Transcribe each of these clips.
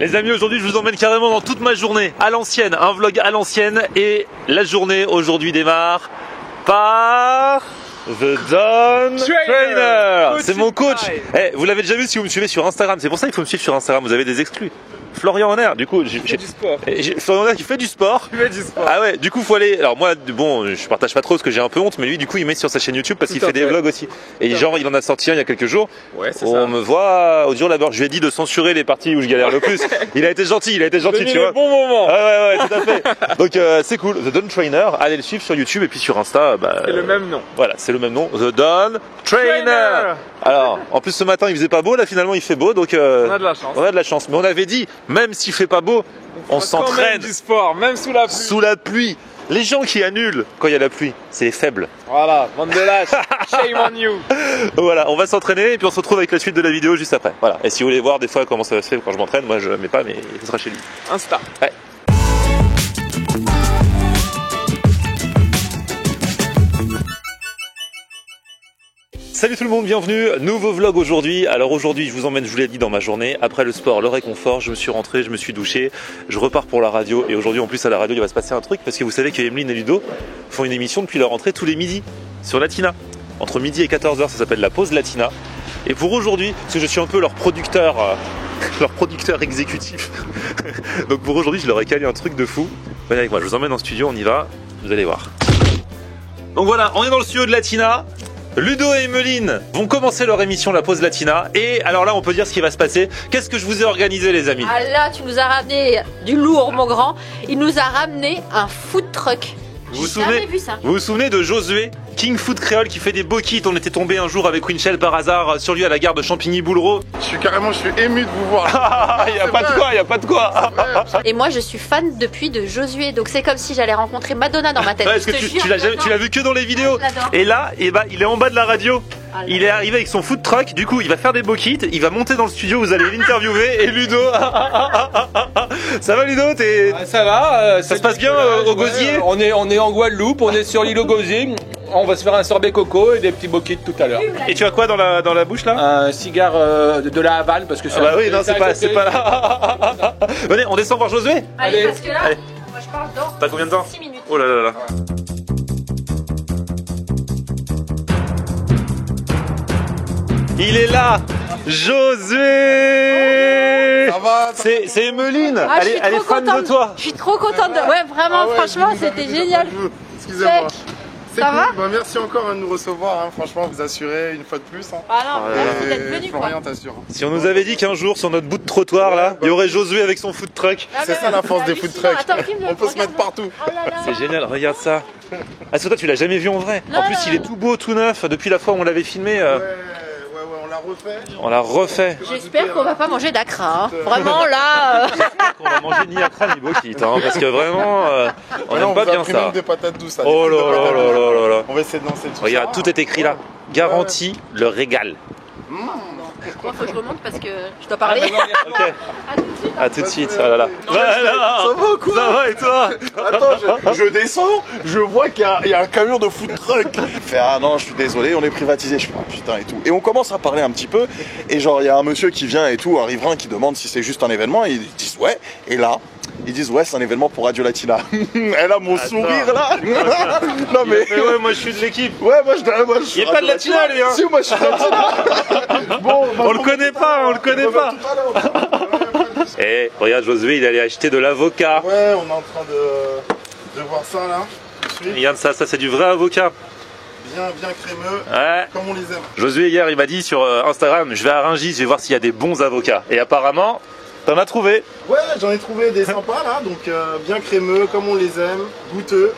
Les amis, aujourd'hui je vous emmène carrément dans toute ma journée, à l'ancienne, un vlog à l'ancienne. Et la journée aujourd'hui démarre par The Don Trainer. C'est mon coach. Vous l'avez déjà vu si vous me suivez sur Instagram, c'est pour ça qu'il faut me suivre sur Instagram, vous avez des exclus. Florian Honner, du coup, j'ai du sport. Florian Honner qui fait du sport. Il fait du sport. Ah ouais, du coup, faut aller. Alors moi, bon, je partage pas trop parce que j'ai un peu honte, mais lui, du coup, il met sur sa chaîne YouTube parce qu'il fait des vlogs aussi. Et genre, il en a sorti un il y a quelques jours. Ouais, c'est ça. On me voit au dur labeur. Je lui ai dit de censurer les parties où je galère le plus. Il a été gentil, tu vois. Bon moment. Ouais, tout à fait. Donc c'est cool. The Don Trainer. Allez le suivre sur YouTube et puis sur Insta. C'est le même nom. Voilà, c'est le même nom. The Don Trainer. Alors, en plus ce matin, il faisait pas beau. Là, finalement, il fait beau. Donc on a de la chance. On a de la chance. Mais on avait dit, même s'il fait pas beau, on s'entraîne. Du sport, même sous la pluie. Sous la pluie. Les gens qui annulent quand il y a la pluie, c'est les faibles. Voilà, bande de lâches. Shame on you. Voilà, on va s'entraîner et puis on se retrouve avec la suite de la vidéo juste après. Voilà. Et si vous voulez voir des fois comment ça se fait quand je m'entraîne, moi je mets pas, mais ce sera chez lui. Insta. Ouais. Salut tout le monde, bienvenue, nouveau vlog aujourd'hui. Alors aujourd'hui je vous emmène, je vous l'ai dit, dans ma journée. Après le sport, le réconfort, je me suis rentré, je me suis douché, je repars pour la radio. Et aujourd'hui en plus à la radio il va se passer un truc parce que vous savez que Emeline et Ludo font une émission depuis leur rentrée tous les midis sur Latina. Entre midi et 14h, ça s'appelle la pause Latina. Et pour aujourd'hui, parce que je suis un peu leur producteur exécutif. Donc pour aujourd'hui je leur ai calé un truc de fou. Venez avec moi, je vous emmène en studio, on y va, vous allez voir. Donc voilà, on est dans le studio de Latina. Ludo et Emeline vont commencer leur émission La Pause Latina. Et alors là on peut dire ce qui va se passer. Qu'est-ce que je vous ai organisé les amis? Ah là tu nous as ramené du lourd mon grand. Il nous a ramené un food truck. Vous vous souvenez de Josué, King Food Créole qui fait des beaux kits? On était tombé un jour avec Winchell par hasard sur lui à la gare de Champigny-Boulreau. Je suis ému de vous voir. Il y a pas de quoi. Et moi je suis fan depuis de Josué. Donc c'est comme si j'allais rencontrer Madonna dans ma tête. Ouais, parce que tu l'as vu que dans les vidéos. Et là, il est en bas de la radio. Il est arrivé avec son food truck, du coup il va faire des beaux kits, il va monter dans le studio, vous allez l'interviewer. Et Ludo, ça va Ludo? Ça va, ça se passe bien au Gosier? On est en Guadeloupe, on est sur l'île au Gosier. On va se faire un sorbet coco et des petits beaux kits tout à l'heure. Et tu as quoi dans la bouche là? Un cigare de la Havane parce que c'est. Ah bah oui, non, c'est pas là. Venez, on descend voir Josué. Allez, parce que là, moi je parle dans. T'as combien de temps? 6 minutes. Oh là là là. Il est là, Josué. Ça va? C'est Emeline. Ah, elle est fan de toi. Je suis trop contente. Ouais, vraiment, franchement, c'était génial. Excusez-moi. C'est Ça cool. va? Bah, merci encore de nous recevoir. Franchement, vous assurez une fois de plus. Ah non, merci d'être venu quoi. Florian t'assure. Si on nous avait dit qu'un jour sur notre bout de trottoir là, il y aurait Josué avec son food truck. C'est ça la force des food trucks. Attends, filme-le, On peut se mettre regarde-le. partout. Oh là là. C'est génial, regarde ça. Ah, c'est toi, tu l'as jamais vu en vrai. Non, En plus, non, il est tout beau, tout neuf. Depuis la fois où on l'avait filmé, Ouais, on l'a refait. on l'a refait. J'espère qu'on va pas manger d'acra. Hein. Vraiment là. On va manger ni Accra ni Bokit, hein, parce que vraiment, on n'aime pas bien ça. Même des patates douces. Oh là là là là là. On va essayer de danser tout Regarde, ça. tout est écrit là. Garantie le régal. Moi, faut que je remonte parce que je dois parler. Ok, À tout de suite. à tout de suite. Ah là là. Voilà. Ça va quoi? Ça va et toi? Attends, je descends, je vois qu'il y a un camion de food truck. Il fait ah non, je suis désolé, on est privatisé. Je fais ah putain et tout. Et on commence à parler un petit peu. Et genre il y a un monsieur qui vient et tout, un riverain qui demande si c'est juste un événement. Et ils disent ouais. Et là, ils disent ouais, c'est un événement pour Radio Latina. Elle a mon sourire là. Non mais ouais, moi je suis de l'équipe. ouais, moi je suis. Il est pas de Latina lui hein. Si moi je suis de Latina. Bon, On le connaît pas, on le connaît pas. Eh, regarde Josué, il allait acheter de l'avocat. Ouais, on est en train de voir ça là. Regarde ça, ça c'est du vrai avocat. Bien crémeux, Ouais. comme on les aime. Josué hier il m'a dit sur Instagram, je vais à Rungis, je vais voir s'il y a des bons avocats. Et apparemment, t'en as trouvé. Ouais, j'en ai trouvé des sympas là, donc bien crémeux, comme on les aime, goûteux.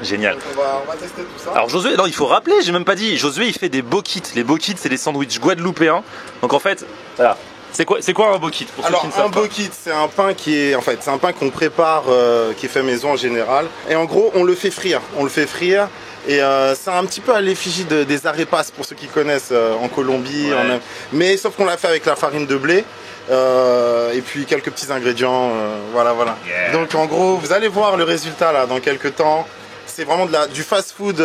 Génial. Donc on va tester tout ça. Alors Josué, non il faut rappeler, j'ai même pas dit, Josué il fait des beaux kits. Les beaux kits c'est des sandwichs guadeloupéens. Donc en fait, voilà. C'est quoi un beau kit pour Alors ceux qui ne un savent pas? beau kit, c'est un pain c'est un pain qu'on prépare, qui est fait maison en général. Et en gros, on le fait frire. Et c'est un petit peu à l'effigie des arepas pour ceux qui connaissent en Colombie. Ouais. Mais sauf qu'on l'a fait avec la farine de blé. Et puis quelques petits ingrédients, voilà. Yeah. Donc en gros, vous allez voir le résultat là dans quelques temps. C'est vraiment du fast-food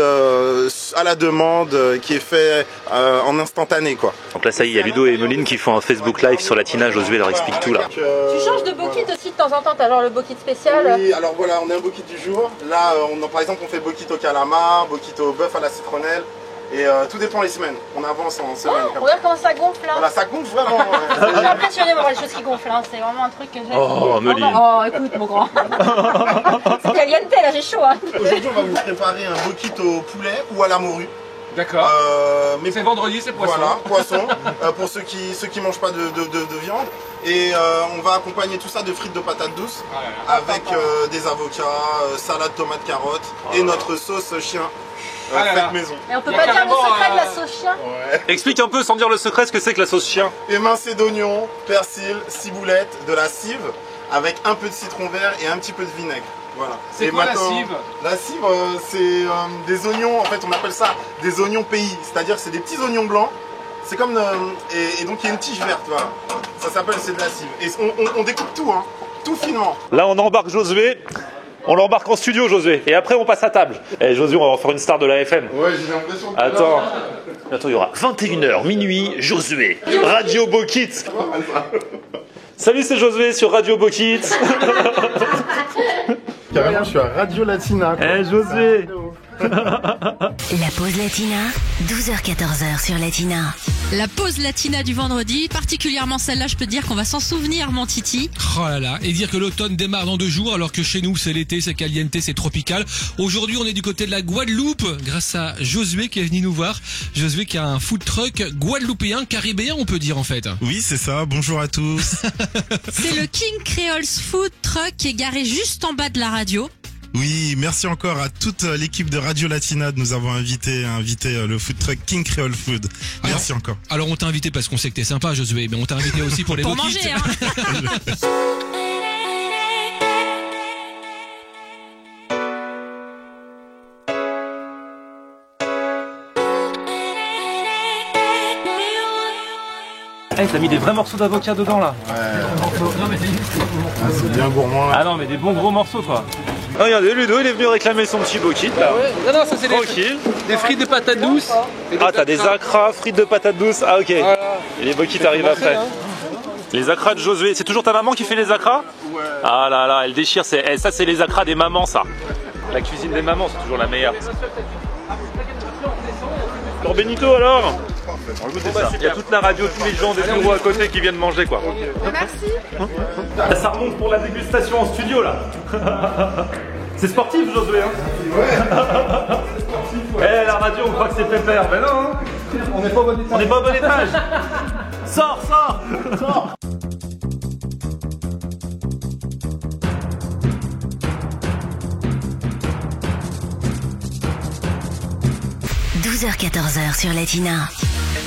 à la demande qui est fait en instantané quoi. Donc Donc là ça y est, il y a Ludo et Emeline qui font un Facebook Live sur Latina. Josué leur explique tout là. Tu changes de bokit aussi de temps en temps, t'as genre le bokit spécial. Oui, alors voilà, on a un bokit du jour. Là, par exemple, on fait bokit au calamar, bokit au bœuf à la citronnelle. Et tout dépend les semaines. On avance en semaine. Regarde comment ça gonfle là. Voilà, ça gonfle vraiment. Je suis impressionnée par les choses qui gonflent, hein. C'est vraiment un truc que j'ai. Oh, Emeline. Oh, écoute mon grand. C'est caliente là, j'ai chaud. Hein. Aujourd'hui, on va vous préparer un bokit au poulet ou à la morue. D'accord. Mais C'est vendredi, c'est poisson. Voilà, poisson. Pour ceux qui mangent pas de viande. Et on va accompagner tout ça de frites de patates douces avec des avocats, salade tomate carotte et notre sauce chien. Faite maison. Et on peut pas dire le secret de la sauce chien. Explique un peu sans dire le secret ce que c'est que la sauce chien. Émincé d'oignons, persil, ciboulette, de la cive avec un peu de citron vert et un petit peu de vinaigre. Voilà. C'est quoi la cive? La cive, c'est des oignons, en fait on appelle ça des oignons pays, c'est-à-dire que c'est des petits oignons blancs. C'est comme et donc il y a une tige verte, voilà. Ça s'appelle, c'est de la cive. Et on découpe tout, hein, tout finement. Là on embarque Josué. On l'embarque en studio, Josué. Et après, on passe à table. Et Josué, on va en faire une star de la FM. Ouais, j'ai l'impression. Attends, il y aura 21h, minuit, Josué. Radio Bokit. Salut, c'est Josué sur Radio Bokit. Carrément, je suis à Radio Latina. Eh, Josué. La pause Latina, 12h-14h sur Latina. La pause Latina du vendredi, particulièrement celle-là, je peux te dire qu'on va s'en souvenir, mon Titi. Oh là là, et dire que l'automne démarre dans 2 jours alors que chez nous c'est l'été, c'est caliente, c'est tropical. Aujourd'hui on est du côté de la Guadeloupe grâce à Josué qui est venu nous voir. Josué qui a un food truck guadeloupéen, caribéen on peut dire en fait. Oui c'est ça, bonjour à tous. C'est le King Creoles Food Truck qui est garé juste en bas de la radio. Oui, merci encore à toute l'équipe de Radio Latina de nous avoir invité le food truck King Creole Food. Merci encore. Alors on t'a invité parce qu'on sait que t'es sympa Josué, mais on t'a invité aussi pour les Pour bokits. manger, hein. Eh, t'as mis des vrais morceaux d'avocat dedans là. C'est bien gourmand. Ah non, mais des bons gros morceaux quoi. Ah, regardez, Ludo, il est venu réclamer son petit bokit là. Non, ça c'est Tranquille. des frites de patates douces. Ah, t'as des acras, frites de patates douces. Ah, ok. Voilà. Et les bokits arrivent après. Les acras de Josué. C'est toujours ta maman qui fait les acras? Ouais. Ah là là, elle déchire. Ça, c'est les acras des mamans, ça. La cuisine des mamans, c'est toujours la meilleure. Alors Benito alors? On va goûter ça. Il y a toute la radio, tous les gens des bureaux à côté qui viennent manger quoi. Merci. Ça remonte pour la dégustation en studio là. C'est sportif Josué hein? Ouais. Eh la radio on croit que c'est pépère, mais non hein. On n'est pas au bon étage. On n'est pas au bon étage. Sors 12h-14h sur Latina.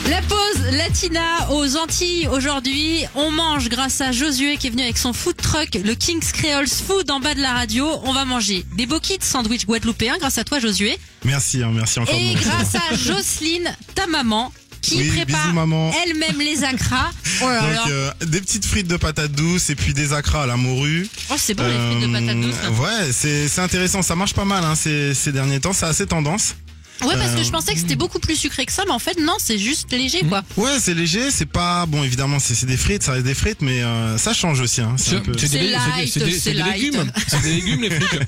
La pause Latina aux Antilles. Aujourd'hui, on mange grâce à Josué qui est venu avec son food truck, le King's Creoles Food en bas de la radio. On va manger des bokits sandwich guadeloupéens grâce à toi Josué. Merci encore. Et grâce à Jocelyne, ta maman, qui prépare bisous, maman. elle-même les acras. Oh là là. Donc des petites frites de patates douces et puis des acras à la morue. Oh c'est bon les frites de patates douces. Là. Ouais, c'est intéressant, ça marche pas mal hein, ces derniers temps, c'est assez tendance. Ouais parce que je pensais que c'était beaucoup plus sucré que ça, mais en fait non, c'est juste léger quoi. Ouais, c'est léger, c'est pas bon évidemment c'est des frites, ça reste des frites, mais ça change aussi. Hein, C'est des légumes, c'est des légumes les frites.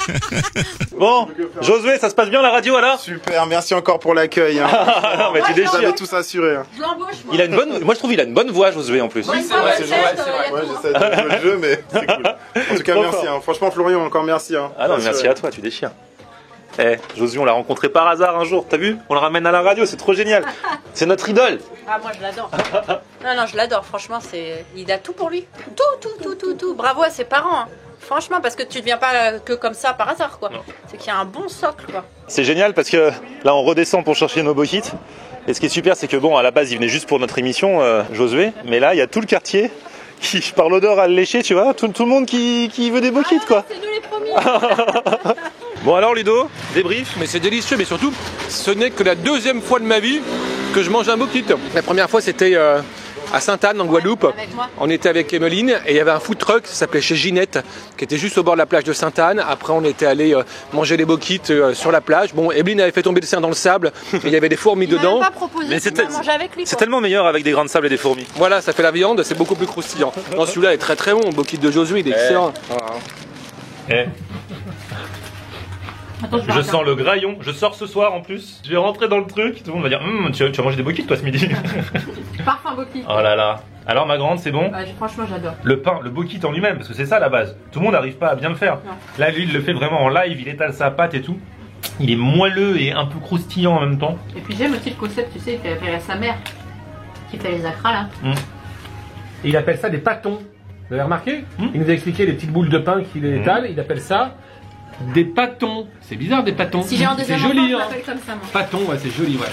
Bon, Josué, ça se passe bien la radio alors? Super, merci encore pour l'accueil. Hein. Non mais tu Vous déchires. avez tous assuré. Hein. Je l'embauche moi. Il a une bonne, moi je trouve il a une bonne voix Josué en plus. Ouais, c'est vrai, c'est vrai. Ouais, j'essaie de jouer le jeu, mais c'est cool. En tout cas, Trop merci. fort. Hein. Franchement, Florian, encore merci. Hein. Ah non, mais merci à toi, tu déchires. Eh, Josué, on l'a rencontré par hasard un jour, t'as vu? On le ramène à la radio, c'est trop génial. C'est notre idole. Ah moi je l'adore. Non, je l'adore, franchement, il a tout pour lui. Tout. Bravo à ses parents. Hein. Franchement, parce que tu ne deviens pas que comme ça par hasard, quoi. C'est qu'il y a un bon socle, quoi. C'est génial parce que là, on redescend pour chercher nos bokits. Et ce qui est super, c'est que bon, à la base, il venait juste pour notre émission, Josué. Mais là, il y a tout le quartier qui, par l'odeur à le lécher, tu vois, tout le monde qui veut des bokits, quoi. C'est nous les premiers. Bon alors, Ludo, débrief. Mais c'est délicieux, mais surtout, ce n'est que la deuxième fois de ma vie que je mange un bokit. La première fois, c'était à Sainte-Anne en Guadeloupe. Avec moi. On était avec Emeline et il y avait un food truck qui s'appelait chez Ginette, qui était juste au bord de la plage de Sainte-Anne. Après, on était allé manger des boquites sur la plage. Bon, Emeline avait fait tomber le sein dans le sable et il y avait des fourmis dedans. Il m'a pas proposé de manger avec lui. C'est tellement meilleur avec des grains de sable et des fourmis. Voilà, ça fait la viande, c'est beaucoup plus croustillant. Non, celui-là est très très bon. Boquite de Josué, il est excellent. Attends, Je sens le graillon, je sors ce soir en plus. Je vais rentrer dans le truc, tout le monde va dire tu as mangé des boquites toi ce midi. Parfum bokit. Oh là là. Alors ma grande, c'est bon? Franchement, j'adore. Le pain, le bokit en lui-même, parce que c'est ça la base. Tout le monde n'arrive pas à bien le faire. Non. Là, lui, il le fait vraiment en live, il étale sa pâte et tout. Il est moelleux et un peu croustillant en même temps. Et puis j'aime aussi le concept, tu sais, il fait appel à sa mère, qui fait les acras là. Et il appelle ça des pâtons. Vous avez remarqué? Il nous a expliqué les petites boules de pain qu'il étale, il appelle ça des pâtons. C'est bizarre des pâtons. Si j'ai un C'est deuxième joli, enfant, hein. je l'appelle comme ça, moi. Pâtons, ouais, c'est joli, ouais.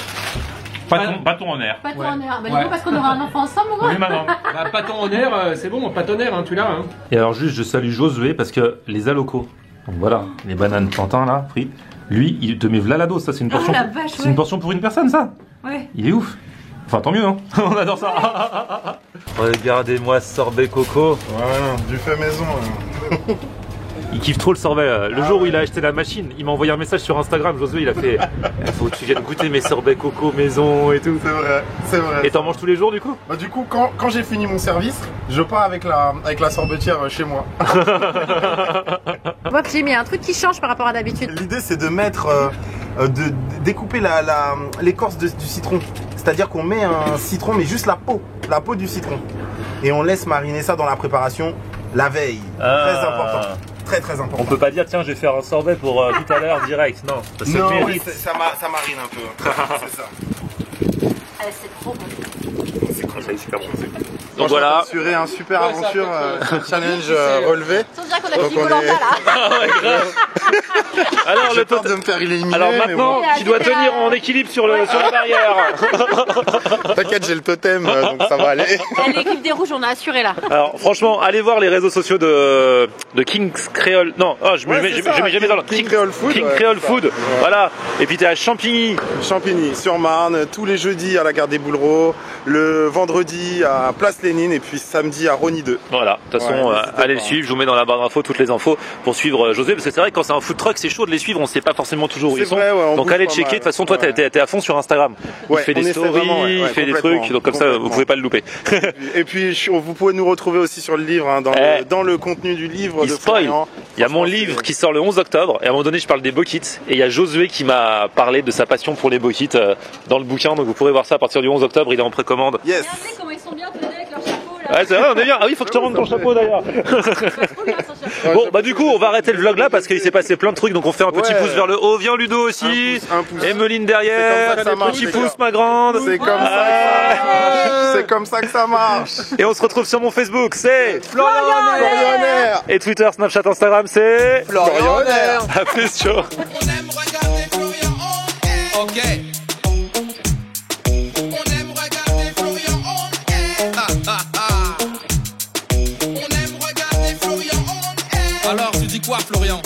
Pâton en air. Pâton Ouais. en air. Bah, Ouais. du coup, parce qu'on aura un enfant ensemble, mon gars. Oui, maman. Bah, pâton en air, c'est bon, pâton en air, hein, tu l'as. Hein. Et alors juste, je salue Josué parce que les alocos, donc voilà, les bananes plantains là, frites, lui, il te met v'là la dose, ça c'est une portion. la vache, C'est une portion pour une personne ça. Ouais. Il est ouf. Enfin tant mieux hein. On adore ça. Regardez-moi ce sorbet coco. Voilà, du fait maison. Il kiffe trop le sorbet. Le jour où il a acheté la machine, il m'a envoyé un message sur Instagram. Josué, il a fait faut que tu viennes goûter mes sorbets coco maison et tout. C'est vrai, c'est vrai. Et t'en manges tous les jours du coup? Bah, du coup, quand j'ai fini mon service, je pars avec la sorbetière chez moi. Moi, Jimmy, il y a un truc qui change par rapport à d'habitude. L'idée, c'est de mettre, de découper l'écorce du citron. C'est-à-dire qu'on met un citron, mais juste la peau du citron. Et on laisse mariner ça dans la préparation la veille. Très important. Très très important. On peut pas dire tiens je vais faire un sorbet pour tout à l'heure direct. Non, ça se Non, oui, mérite. ça marine un peu. C'est ça. C'est trop bon. C'est super bon. Donc voilà. assurer un super aventure, challenge relevé. Sans dire qu'on a Donc fini on Koh-Lanta, là. Alors J'ai peur de me faire éliminer. Alors mais maintenant, bon. tu dois tenir en équilibre sur la barrière. bon. T'inquiète, j'ai le totem, donc ça va aller. L'équipe des rouges, on a assuré là. Alors franchement, allez voir les réseaux sociaux de King's Creole. Non, je me mets jamais dans le King Creole Food. King ouais, Creole c'est ça. Food. Ouais. Voilà. Et puis t'es à Champigny. Champigny, sur Marne, tous les jeudis à la gare des Boulereaux, le vendredi à Place Lénine et puis samedi à Rony 2. Voilà. De toute façon, Ouais, n'hésitez allez le pas. suivre. Je vous mets dans la barre d'infos toutes les infos pour suivre José, parce que c'est vrai que quand c'est un food truck, c'est chaud de les suivre. On sait pas forcément toujours où C'est ils sont. vrai, ouais, on Donc bouge allez pas checker. mal. De toute façon, toi, Ouais. t'es à fond sur Instagram. Ouais, il fait on des essaie stories, vraiment, ouais, il fait des complètement, trucs. Donc comme ça, vous complètement. pouvez pas le louper. Et puis vous pouvez nous retrouver aussi sur le livre, hein, dans le contenu du livre Il de spoil. Florian. Il y a mon Franchement, livre c'est- qui sort le 11 octobre et à un moment donné je parle des bokits et il y a Josué qui m'a parlé de sa passion pour les bokits dans le bouquin, donc vous pourrez voir ça à partir du 11 octobre, il est en précommande. Yes. Regardez comment ils sont bien tenus avec leur chapeau là. Ouais c'est vrai, on est bien. Ah oui, faut que je te rende ton chapeau d'ailleurs. Trop bien, son chapeau. Bon bah du coup on va arrêter le vlog là parce qu'il s'est passé plein de trucs, donc on fait un petit Ouais. pouce vers le haut. Viens Ludo aussi. Un pouce. Emeline derrière. C'est comme ça que ça marche, Petit les pouce gars. ma grande. C'est comme ça que ça marche. C'est comme ça que ça marche. Et on se retrouve sur mon Facebook, c'est Florionnaire. et Twitter, Snapchat, Instagram, c'est Florionnaire. à plus, ciao. On aime regarder Florian on air. Ok. On aime regarder Florian on air. On aime regarder Florian on air. Alors, tu dis quoi, Florian?